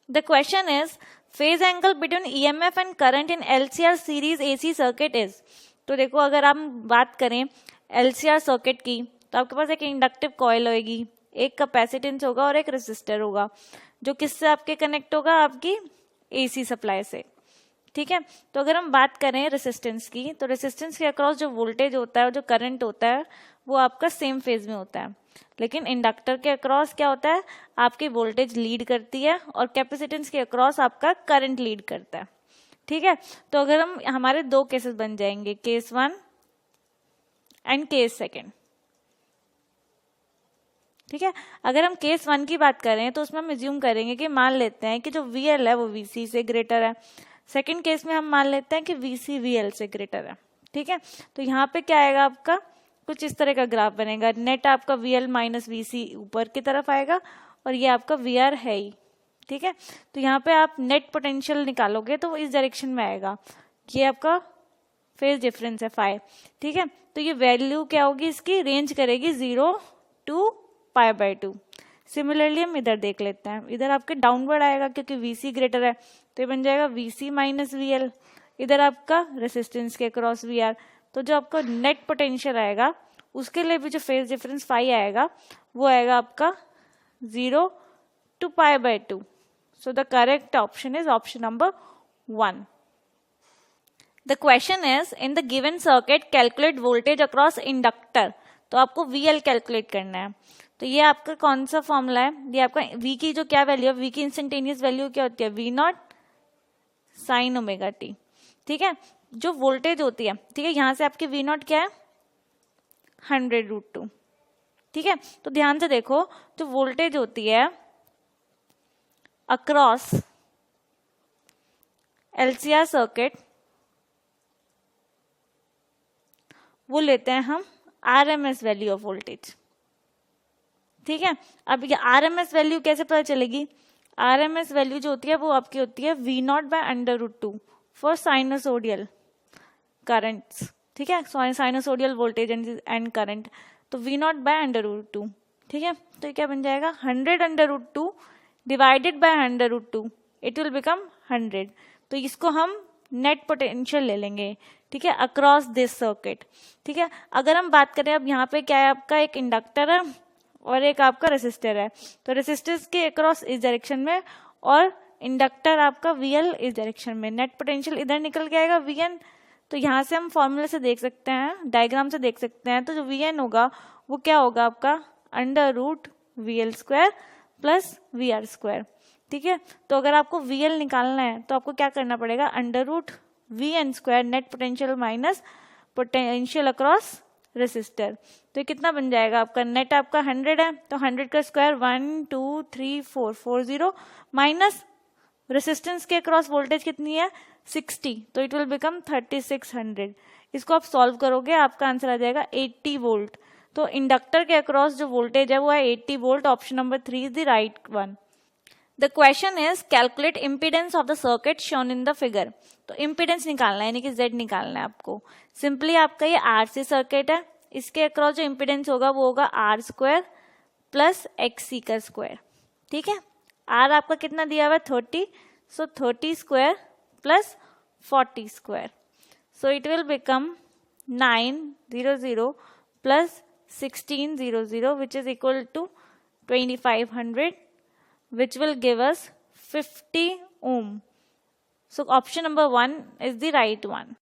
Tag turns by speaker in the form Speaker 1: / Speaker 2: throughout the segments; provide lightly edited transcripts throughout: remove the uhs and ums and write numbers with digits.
Speaker 1: The question is phase angle between EMF and current in LCR series AC circuit is. तो देखो अगर हम बात करें LCR सर्किट की तो आपके पास एक इंडक्टिव कॉइल होगी, एक कैपेसिटेंस होगा और एक रेसिस्टर होगा, जो किससे आपके कनेक्ट होगा, आपकी AC सप्लाई से। ठीक है, तो अगर हम बात करें रेसिस्टेंस की तो रेसिस्टेंस के अक्रॉस जो वोल्टेज होता है और जो करंट होता है वो आपका सेम फेज में होता है, लेकिन इंडक्टर के अक्रॉस क्या होता है, आपकी वोल्टेज लीड करती है और कैपेसिटेंस के अक्रॉस आपका करंट लीड करता है। ठीक है, तो अगर हम हमारे दो केसेस बन जाएंगे, केस 1 एंड केस 2। ठीक है, अगर हम केस 1 की बात करें तो उसमें हम अज्यूम करेंगे कि मान लेते हैं कि जो VL है वो VC से ग्रेटर है। सेकंड केस में हम मान लेते हैं कि VC VL से ग्रेटर है। ठीक है, तो यहाँ पे क्या आएगा, आपका कुछ इस तरह का ग्राफ बनेगा। नेट आपका VL माइनस VC ऊपर की तरफ आएगा और ये आपका VR है ही। ठीक है, तो यहाँ पे आप नेट पोटेंशियल निकालोगे तो वो इस डायरेक्शन में आएगा। ये आपका फेज डिफरेंस है फाई। ठीक है, तो ये वैल्यू क्या होगी, इसकी रेंज करेगी 0 to π/2। सिमिलरली हम इधर देख लेते हैं, इधर आपके डाउनवर्ड आएगा क्योंकि VC ग्रेटर है, तो ये बन जाएगा VC माइनस VL। इधर आपका रेसिस्टेंस के अक्रॉस VR, तो जो आपका नेट पोटेंशियल आएगा उसके लिए भी जो फेज डिफरेंस फाई आएगा वो आएगा आपका 0 to π/2। So the correct option is option number 1. The question is in the given circuit calculate voltage across inductor। तो आपको VL कैलकुलेट करना है। तो ये आपका कौन सा फॉर्मूला है, ये आपका V की जो क्या वैल्यू है, V की इंस्टेंटेनियस वैल्यू क्या होती है, V0 sin ओमेगा t। ठीक है, जो वोल्टेज होती है, ठीक है, यहां से आपकी V0 क्या है, 100√2। ठीक है, तो ध्यान से देखो, जो वोल्टेज होती है अक्रॉस LCR सर्किट वो लेते हैं हम RMS वैल्यू ऑफ वोल्टेज। ठीक है, अब ये RMS वैल्यू कैसे पता चलेगी, RMS वैल्यू जो होती है वो आपकी होती है V0/√2 फॉर साइनोसोडियल करंट्स। ठीक है, साइनोसोडियल वोल्टेज एंड करंट, तो V0/√2। ठीक है, तो ये क्या बन जाएगा, 100√2 divided by 100√2, it will become 100। तो इसको हम नेट पोटेंशियल ले लेंगे। ठीक है, अक्रॉस दिस सर्किट। ठीक है, अगर हम बात करें अब यहाँ पे क्या है, आपका एक इंडक्टर है और एक आपका रेसिस्टर है, तो रेसिस्टर के अक्रॉस इस डायरेक्शन में और इंडक्टर आपका VL इस डायरेक्शन में, नेट पोटेंशियल इधर निकल के आएगा VN। तो यहाँ से हम फॉर्मूले से देख सकते हैं, डायग्राम से देख सकते हैं, तो जो VN होगा वो क्या होगा आपका √VL² प्लस VR²। ठीक है, तो अगर आपको VL निकालना है तो आपको क्या करना पड़ेगा, √VN² net potential minus potential across resistor. तो ये कितना बन जाएगा, आपका नेट आपका 100 है, तो 100 का स्क्वायर 1 2 3 4 40 माइनस रेसिस्टेंस के अक्रॉस वोल्टेज कितनी है 60, तो इट विल बिकम 3600। इसको आप सॉल्व करोगे आपका आंसर आ जाएगा 80 वोल्ट। तो इंडक्टर के अक्रॉस जो वोल्टेज है वो है 80 volt. Option number 3 is the right one. The question is calculate impedance of the circuit shown in the figure. तो इम्पीडेंस निकालना है, यानी कि Z निकालना है आपको। सिंपली आपका ये RC सर्किट है, इसके अक्रॉस जो इम्पीडेंस होगा वो होगा R² प्लस XC का स्क्वायर। ठीक है, R आपका कितना दिया हुआ है 30, सो 30² plus 40², so it will become 900 plus 1600 which is equal to 2500 which will give us 50 ohm. So option number 1 is the right one.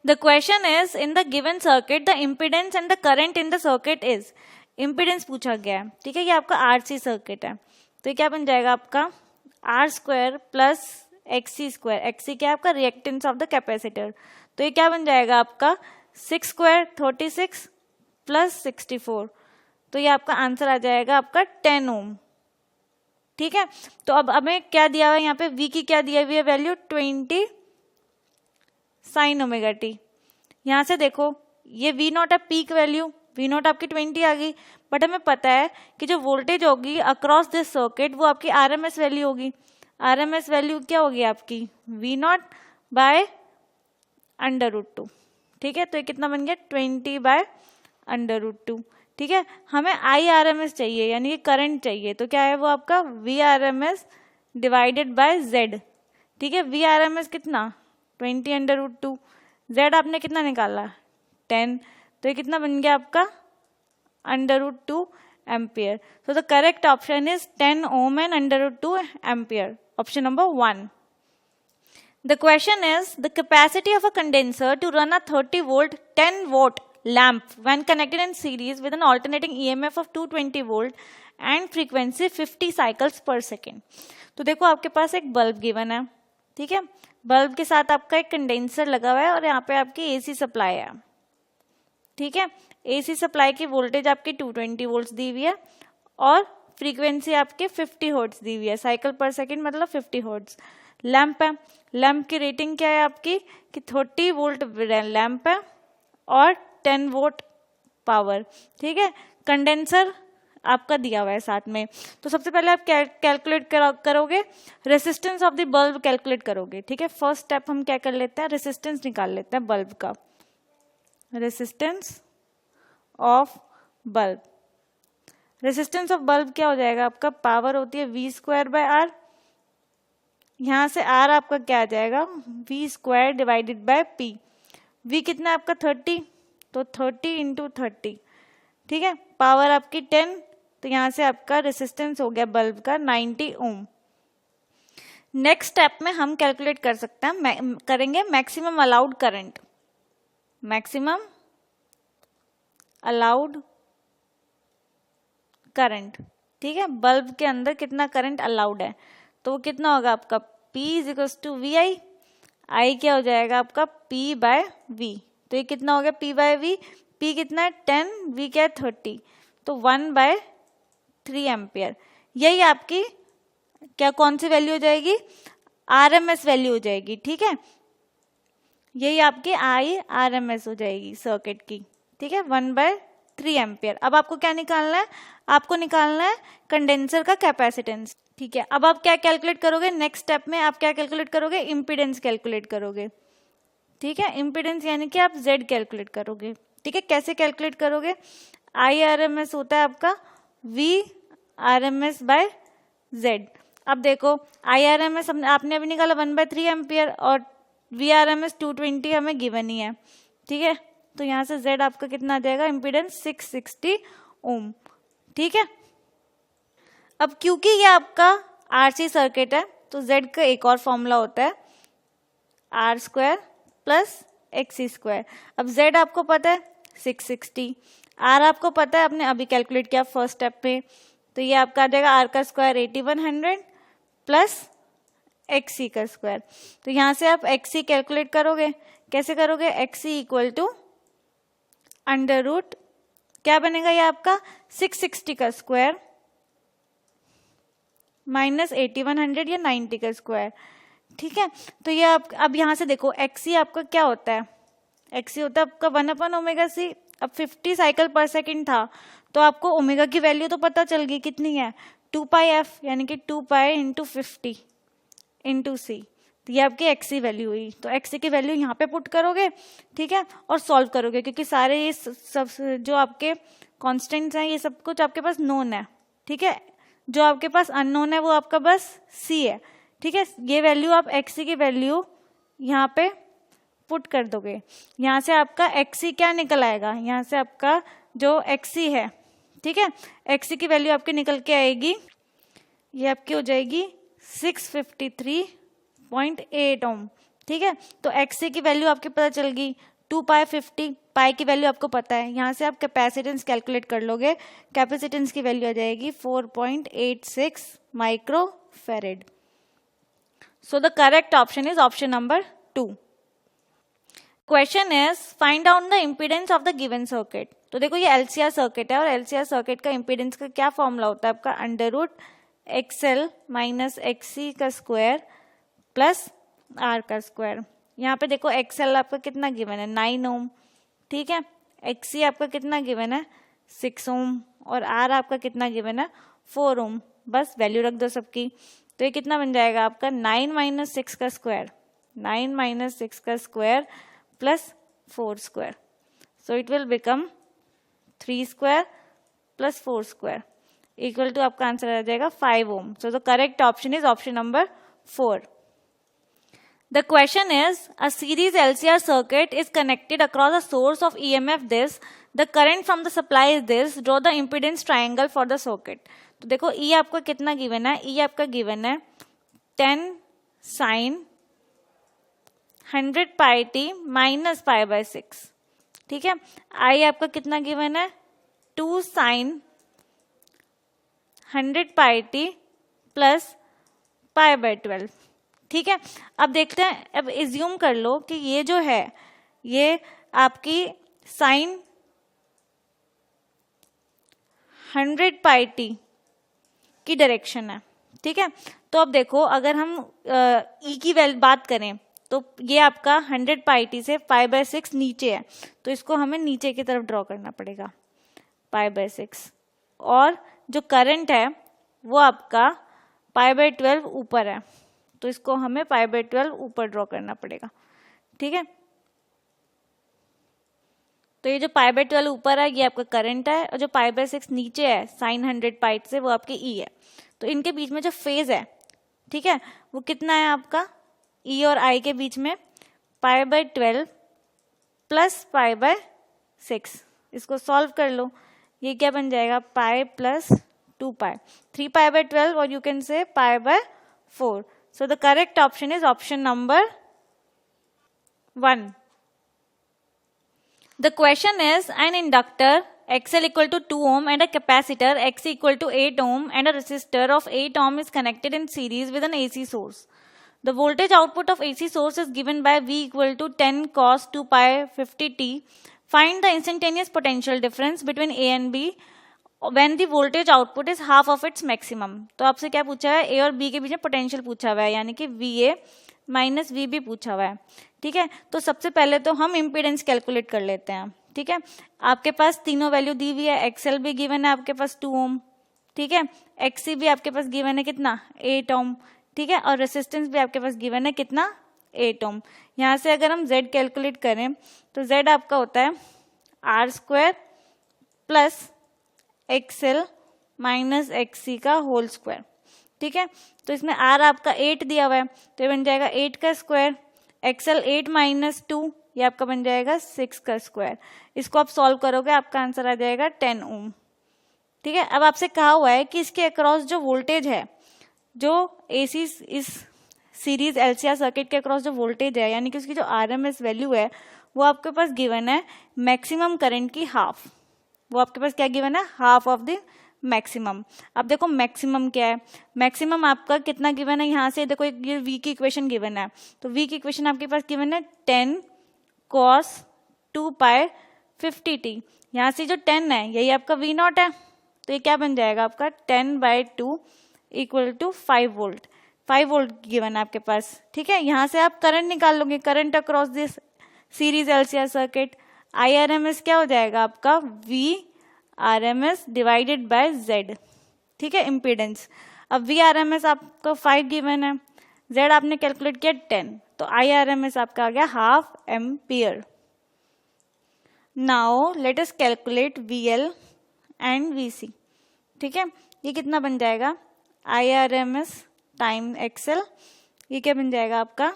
Speaker 1: The question is in the given circuit the impedance and the current in the circuit is. impedance पूछा गया है, ठीक है, ये आपका RC circuit है, तो ये क्या बन जाएगा आपका R² प्लस XC²। XC क्या है आपका रिएक्टेंस ऑफ द कैपेसिटर, तो ये क्या बन जाएगा आपका 6² 36 प्लस 64, तो ये आपका आंसर आ जाएगा आपका 10 ओम। ठीक है, तो अब हमें क्या दिया हुआ है यहाँ पे, V की क्या दिया हुई है वैल्यू 20 साइन ओमेगा टी। यहाँ से देखो ये V0 है पीक वैल्यू, V0 आपकी 20 आ गई, बट हमें पता है कि जो वोल्टेज होगी अक्रॉस दिस सर्किट वो आपकी RMS वैल्यू होगी। RMS वैल्यू क्या होगी आपकी V0/√2। ठीक है, तो ये कितना बन गया 20/√2। ठीक है, हमें IRMS चाहिए यानी कि करंट चाहिए, तो क्या है वो आपका VRMS डिवाइडेड बाय Z। ठीक है, VRMS कितना 20/√2, Z आपने कितना निकाला 10, तो ये कितना बन गया आपका √2 ampere. So the correct option is 10 ohm and √2 ampere. Option number 1. The question is the capacity of a condenser to run a 30 volt 10 watt lamp when connected in series with an alternating EMF of 220 volt and frequency 50 cycles per second. तो देखो आपके पास एक bulb given है, ठीक है, bulb के साथ आपका एक कंडेंसर लगा हुआ है और यहाँ पे आपकी AC सप्लाई है। ठीक है, AC सप्लाई की वोल्टेज आपकी 220 वोल्ट्स दी हुई है और फ्रीक्वेंसी आपके 50 हर्ट्ज दी हुई है, साइकिल पर सेकंड मतलब 50 हर्ट्ज। लैंप है, लैंप की रेटिंग क्या है आपकी कि 30 वोल्ट लैंप है और 10 वोट पावर। ठीक है, कंडेंसर आपका दिया हुआ है साथ में, तो सबसे पहले आप कैलकुलेट करोगे resistance of the bulb calculate करोगे। ठीक है, फर्स्ट स्टेप हम क्या कर लेते हैं, रेसिस्टेंस निकाल लेते हैं बल्ब का, resistance of bulb. Resistance of bulb क्या हो जाएगा आपका, पावर होती है V²/R, यहां से R आपका क्या आ जाएगा V² divided by P। V कितना है आपका 30, तो 30 × 30। ठीक है, पावर आपकी 10, तो यहां से आपका रेसिस्टेंस हो गया बल्ब का 90 ओम। नेक्स्ट स्टेप में हम कैलकुलेट कर सकते हैं, करेंगे maximum allowed current, maximum allowed current. ठीक है, बल्ब के अंदर कितना करंट अलाउड है, तो वो कितना होगा आपका P = VI, I क्या हो जाएगा आपका P/V, तो ये कितना हो गया P/V, P कितना है 10, V क्या है 30, तो 1/3 एम्पियर। यही आपकी क्या कौन सी वैल्यू हो जाएगी, RMS वैल्यू हो जाएगी। ठीक है, यही आपकी IRMS हो जाएगी सर्किट की। ठीक है, 1/3 एम्पियर। अब आपको क्या निकालना है, आपको निकालना है कंडेंसर का कैपेसिटेंस। ठीक है, अब आप क्या कैलकुलेट करोगे, नेक्स्ट स्टेप में आप क्या कैलकुलेट करोगे, इम्पीडेंस कैलकुलेट करोगे। ठीक है, इम्पीडेंस यानी कि आप Z कैलकुलेट करोगे। ठीक है, कैसे कैलकुलेट करोगे, IRMS होता है आपका VRMS/Z। अब देखो IRMS आपने अभी निकाला 1/3 एम्पियर और VRMS 220 हमें गिवन ही है। ठीक है, तो यहाँ से Z आपका कितना आ जाएगा, इम्पीडेंस 660 ओम। ठीक है, अब क्योंकि ये आपका RC सर्किट है तो Z का एक और फॉर्मूला होता है R² + XC²। अब Z आपको पता है 660, R आपको पता है, आपने अभी कैलकुलेट किया फर्स्ट स्टेप पे, तो ये आपका आ जाएगा R² 8100 प्लस XC²। तो यहाँ से आप XC कैलकुलेट करोगे, कैसे करोगे, XC = √ क्या बनेगा ये आपका 660² - 8100 या 90²। ठीक है, तो ये आप अब यहाँ से देखो XC आपका क्या होता है, XC होता है आपका 1/ωc। अब 50 साइकिल पर सेकंड था तो आपको ओमेगा की वैल्यू तो पता चल गई कितनी है 2πf, यानी कि 2π × 50 × C, तो ये आपकी XC वैल्यू हुई। तो XC की वैल्यू यहाँ पे पुट करोगे, ठीक है, और सॉल्व करोगे, क्योंकि सारे ये सब जो आपके कॉन्स्टेंट्स हैं ये सब कुछ आपके पास नोन है। ठीक है, जो आपके पास अननोन है वो आपका बस C है। ठीक है, ये वैल्यू आप XC की वैल्यू यहाँ पे पुट कर दोगे, यहाँ से आपका XC क्या निकल आएगा, यहाँ से आपका जो XC है, ठीक है, XC की वैल्यू आपकी निकल के आएगी, ये आपकी हो जाएगी 653.8 ओम। ठीक है, तो XC की वैल्यू आपकी पता चल गई 2π50, पाई की वैल्यू आपको पता है, यहाँ से आप कैपेसिटेंस कैलकुलेट कर लोगे, कैपेसिटेंस की वैल्यू आ जाएगी 4.86 microfarad. So the correct option is option number 2। Question is find out the impedance of the given circuit. तो देखो ये LCR सर्किट है और LCR सर्किट का इम्पीडेंस का क्या फॉर्मूला होता है आपका, √XL - XC² प्लस R²। यहाँ पे देखो XL आपका कितना गिवन है 9 ओम, ठीक है, XC आपका कितना गिवन है 6 ओम और R आपका कितना गिवन है 4 ओम। बस वैल्यू रख दो सबकी, तो ये कितना बन जाएगा आपका 9 - 6² 9 - 6² plus 4², so it will become 3² plus 4 square equal to आपका आंसर आ जाएगा 5 ohm. So the correct option is option number 4. The question is, a series LCR circuit is connected across a source of EMF this. The current from the supply is this. Draw the impedance triangle for the circuit. तो देखो E आपका कितना given है? E आपका given है 10 sin 100 pi t minus pi by 6. ठीक है. I आपका कितना गिवन है? 2 sin 100 pi t plus pi by 12. ठीक है. अब देखते हैं, अब एज्यूम कर लो कि ये जो है ये आपकी साइन 100 पाई टी की डायरेक्शन है. ठीक है. तो अब देखो अगर हम ई की बात करें तो ये आपका 100 पाई टी से पाई बाय 6 नीचे है, तो इसको हमें नीचे की तरफ ड्रॉ करना पड़ेगा पाई बाय 6. और जो करंट है वो आपका पाई बाय 12 ऊपर है, तो इसको हमें पाई बाय 12 ऊपर ड्रॉ करना पड़ेगा. ठीक है. तो ये जो पाई बाय 12 ऊपर है ये आपका करंट है, और जो पाई बाय 6 नीचे है साइन 100 पाई से वो आपके ई है. तो इनके बीच में जो फेज है, ठीक है, वो कितना है आपका ई और आई के बीच में pi by 12 plus pi by 6. इसको सॉल्व कर लो, ये क्या बन जाएगा pi plus 2 pi, 3 pi by 12 और you can say pi by 4. So the correct option is option number 1. The question is, an inductor XL equal to 2 ohm and a capacitor XC equal to 8 ohm and a resistor of 8 ohm is connected in series with an AC source. The voltage output of AC source is given by V equal to 10 cos 2 pi 50 t. Find the instantaneous potential difference between A and B when the voltage output is half of its maximum. तो आपसे क्या पूछा है? A और B के बीच में potential पूछा हुआ है, यानी कि VA माइनस VB पूछा हुआ है. ठीक है. तो सबसे पहले तो हम इम्पीडेंस कैलकुलेट कर लेते हैं. ठीक है. आपके पास तीनों वैल्यू दी हुई है. XL भी गिवन है आपके पास 2 ओम. ठीक है. XC भी आपके पास गिवन है कितना 8 ओम. ठीक है. और रेसिस्टेंस भी आपके पास गिवन है कितना 8 ओम. यहाँ से अगर हम Z कैलकुलेट करें तो Z आपका होता है R square plus XL minus XC का होल स्क्वायर. ठीक है. तो इसमें R आपका 8 दिया हुआ है, तो ये बन जाएगा 8 का स्क्वायर. XL 8 माइनस 2 ये आपका बन जाएगा 6 का स्क्वायर. इसको आप सॉल्व करोगे आपका आंसर आ जाएगा 10 ओम. ठीक है. अब आपसे कहा हुआ है कि इसके अक्रॉस जो वोल्टेज है, जो AC इस सीरीज LCR सर्किट के अक्रॉस जो वोल्टेज है, यानी कि उसकी जो RMS वैल्यू है वो आपके पास गिवन है मैक्सिमम करंट की हाफ. वो आपके पास क्या गिवन है हाफ ऑफ द मैक्सिमम. अब देखो मैक्सिमम क्या है? मैक्सिमम आपका कितना गिवन है? यहाँ से देखो ये V की इक्वेशन गिवन है, तो V की इक्वेशन आपके पास गिवन है 10 cos 2 पाई 50 t. यहाँ से जो 10 है यही आपका V नॉट है, तो ये क्या बन जाएगा आपका 10 by 2 equal to 5 volt. 5 volt given है आपके पास. ठीक है. यहाँ से आप करंट निकाल लोगे, current across this series LCR circuit. IRMS क्या हो जाएगा आपका V RMS divided by Z. ठीक है. इम्पीडेंस. अब V RMS आपका 5 गिवन है, Z आपने कैलकुलेट किया 10, तो IRMS आपका आ गया half ampere. Now let us calculate VL and VC. ठीक है. ये कितना बन जाएगा IRMS टाइम XL, ये क्या बन जाएगा आपका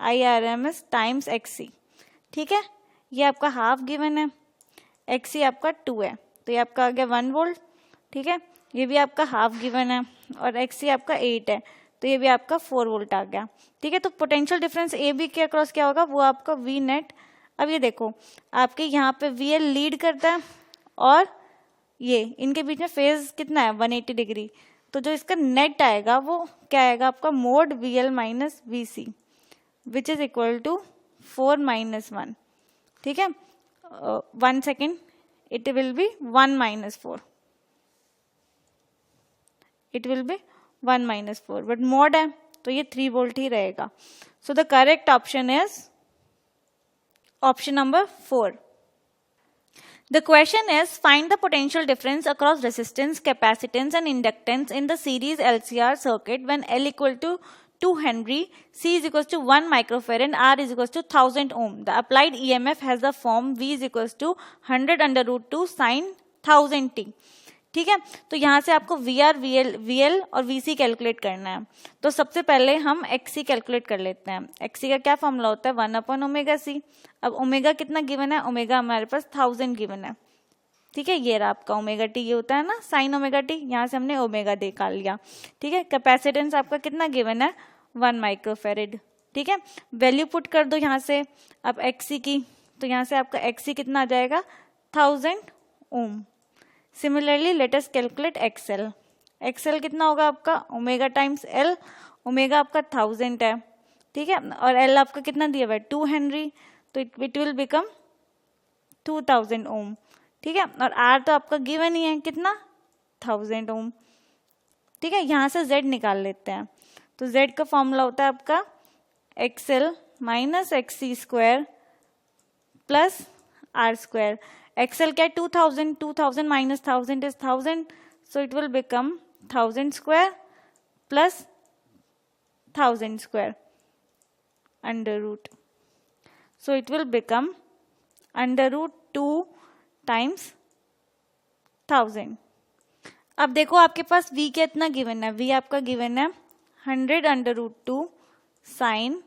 Speaker 1: IRMS टाइम्स XC. ठीक है. ये आपका हाफ गिवन है, XC आपका 2 है, तो ये आपका आ गया 1 वोल्ट. ठीक है. ये भी आपका हाफ गिवन है और XC आपका 8 है, तो ये भी आपका 4 वोल्ट आ गया. ठीक है. तो पोटेंशियल डिफरेंस ए बी के अक्रॉस क्या होगा? वो आपका V नेट. अब ये देखो आपके यहाँ पे VL लीड करता है और ये इनके बीच में फेज कितना है 180 डिग्री. तो जो इसका नेट आएगा वो क्या आएगा आपका mod VL minus VC which is equal to 4 minus 1. ठीक है. 1 second, it will be 1 minus 4. It will be 1 minus 4, but mod है तो ये 3 वोल्ट ही रहेगा. So the correct option is option number 4. The question is, find the potential difference across resistance, capacitance and inductance in the series LCR circuit when L equal to 2 Henry, C is equals to 1 microfarad and R is equals to 1000 ohm. The applied EMF has the form V is equals to 100 under root 2 sine 1000t। ठीक है, तो यहाँ से आपको VR, VL और VC calculate करना है। तो सबसे पहले हम XC कैलकुलेट कर लेते हैं। XC का क्या फॉर्मूला होता है, 1/ωc। अब ओमेगा कितना गिवन है, ओमेगा हमारे पास 1000 गिवन है। ठीक है, ये रहा आपका ओमेगा टी, ये होता है ना साइन ओमेगा टी, यहाँ से हमने ओमेगा निकाल लिया। ठीक है, कैपेसिटेंस आपका कितना गिवन है, 1 माइक्रोफेरेड। ठीक है, वैल्यू पुट कर दो यहाँ से अब XC की, तो यहाँ से आपका XC कितना आ जाएगा, 1000 ohm. Similarly let us calculate XL। XL कितना होगा आपका, ओमेगा टाइम्स L, ओमेगा आपका 1000 है। ठीक है, और L आपका कितना दिया हुआ है, 2 हेनरी, तो इट विल बिकम 2000 ओम। ठीक है, और R तो आपका गिवन ही है, कितना, 1000 ओम। ठीक है, यहाँ से Z निकाल लेते हैं। तो Z का फॉर्मूला होता है आपका XL minus XC square plus R square. XL क्या है, 2000, 2000 minus 1000 is 1000, so it will become 1000 square plus 1000 square under root, so it will become under root 2 times 1000। अब देखो आपके पास V कितना गिवन है, V आपका गिवन है 100 अंडर रूट 2 साइन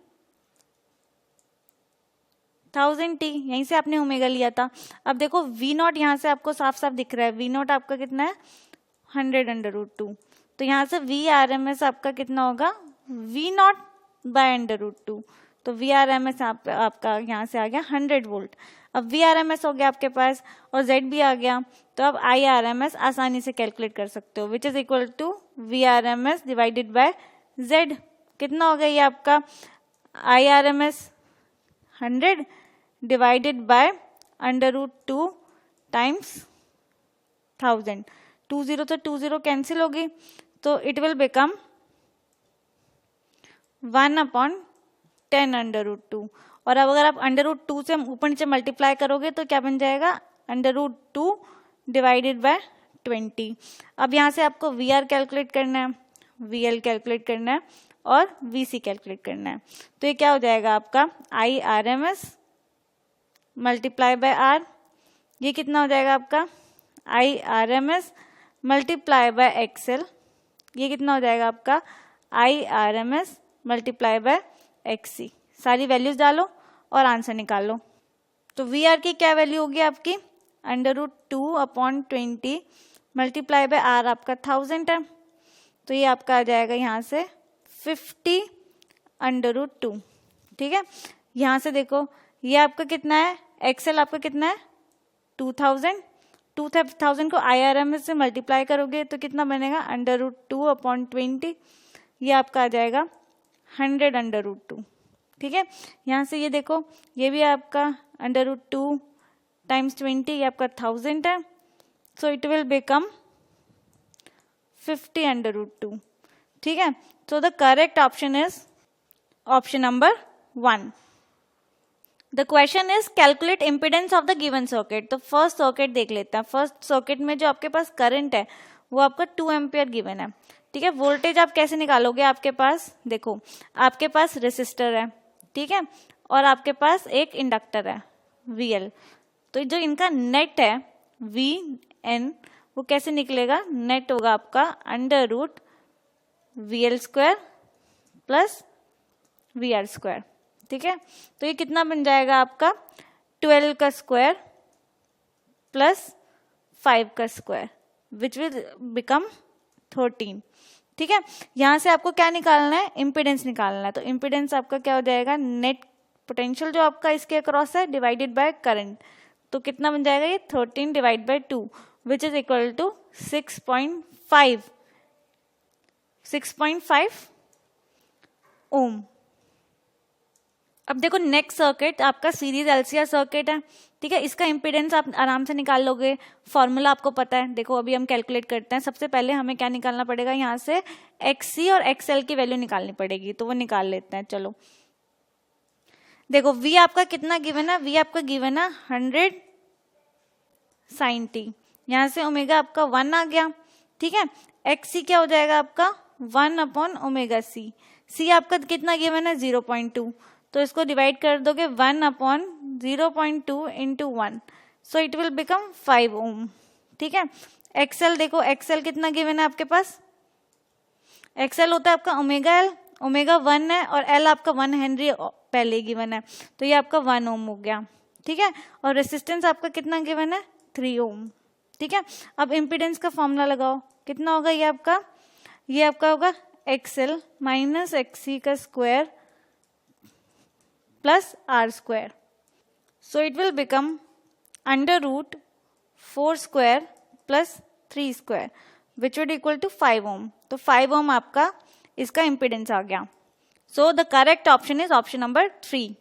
Speaker 1: 1000t, यहीं से आपने ओमेगा लिया था। अब देखो V नॉट यहाँ से आपको साफ साफ दिख रहा है, V नॉट आपका कितना है 100 अंडर रूट 2, तो यहाँ से VRMS आपका कितना होगा, V naught by under root 2, तो VRMS आपका यहाँ से आ गया 100 वोल्ट। अब VRMS हो गया आपके पास और Z भी आ गया, तो अब IRMS आसानी से कैलकुलेट कर सकते हो, which is equal to VRMS divided by Z। कितना हो गया ये आपका IRMS, 100 divided by under root 2 times 1000। 20 तो 20 कैंसिल होगी, तो it will become 1/10 under root 2। और अब अगर आप अंडर रूट 2 से ऊपर नीचे मल्टीप्लाई करोगे तो क्या बन जाएगा, अंडर रूट 2 डिवाइडेड बाय 20। अब यहाँ से आपको VR कैलकुलेट करना है, VL कैलकुलेट करना है और VC कैलकुलेट करना है। तो ये क्या हो जाएगा आपका IRMS मल्टीप्लाई बाय R, ये कितना हो जाएगा आपका IRMS मल्टीप्लाई बाय XL, ये कितना हो जाएगा आपका IRMS मल्टीप्लाई बाय XC। सारी वैल्यूज डालो और आंसर निकालो। तो VR की क्या वैल्यू होगी आपकी, under root 2/20 multiply by R आपका 1000 है, तो ये आपका आ जाएगा यहाँ से 50 अंडर रूट 2। ठीक है, यहाँ से देखो ये आपका कितना है, XL आपका कितना है 2000, 2000 को IRMS से मल्टीप्लाई करोगे तो कितना बनेगा, अंडर रूट 2/20, ये आपका आ जाएगा 100 अंडर रूट 2। ठीक है, यहाँ से ये देखो ये भी आपका अंडर रूट 2 टाइम्स 20, ये आपका 1000 है, so it will become 50 under root 2। ठीक है, so the correct option is option number 1। The question is calculate impedance of the given circuit. तो फर्स्ट सर्किट देख लेते हैं। फर्स्ट सर्किट में जो आपके पास करंट है वो आपका 2 एम्पियर गिवन है। ठीक है, वोल्टेज आप कैसे निकालोगे, आपके पास देखो आपके पास रेसिस्टर है, ठीक है, और आपके पास एक इंडक्टर है VL। तो जो इनका नेट है VN वो कैसे निकलेगा, नेट होगा आपका under root VL square plus VR square. ठीक है, तो ये कितना बन जाएगा आपका 12 का स्क्वायर प्लस 5 का स्क्वायर विच विल बिकम 13। ठीक है, यहां से आपको क्या निकालना है, इम्पिडेंस निकालना है। तो इम्पिडेंस आपका क्या हो जाएगा, नेट पोटेंशियल जो आपका इसके अक्रॉस है डिवाइडेड बाय करंट, तो कितना बन जाएगा ये 13 divide by 2 which is equal to 6.5 ohm. अब देखो नेक्स्ट सर्किट आपका सीरीज LCR सर्किट है। ठीक है, इसका इम्पीडेंस आप आराम से निकाल लोगे, फॉर्मूला आपको पता है। देखो अभी हम कैलकुलेट करते हैं। सबसे पहले हमें क्या निकालना पड़ेगा, यहाँ से XC और XL की वैल्यू निकालनी पड़ेगी, तो वो निकाल लेते हैं। चलो देखो V आपका कितना गिवन है, V आपका गिवन है 100 sin t, यहाँ से ओमेगा आपका 1 आ गया। ठीक है, XC क्या हो जाएगा आपका 1/ωc। C आपका कितना गिवन है 0.2, तो इसको डिवाइड कर दोगे 1/0.2 into 1, so it will become 5 ओम। ठीक है। एक्सएल देखो, एक्सएल कितना गिवन है आपके पास, एक्सएल होता है आपका ओमेगा एल, ओमेगा 1 है और एल आपका 1 हेनरी पहले गिवन है, तो ये आपका 1 ओम हो गया, ठीक है। और रेसिस्टेंस आपका कितना गिवन है, 3 ओम, ठीक है। अब इम्पीडेंस का फॉर्मूला लगाओ, कितना होगा ये आपका होगा एक्सएल माइनस एक्सी का square plus R square, so it will become under root 4 square plus 3 square which would equal to 5 ohm. तो 5 ओम आपका इसका इम्पीडेंस आ गया। So the correct option is option number 3।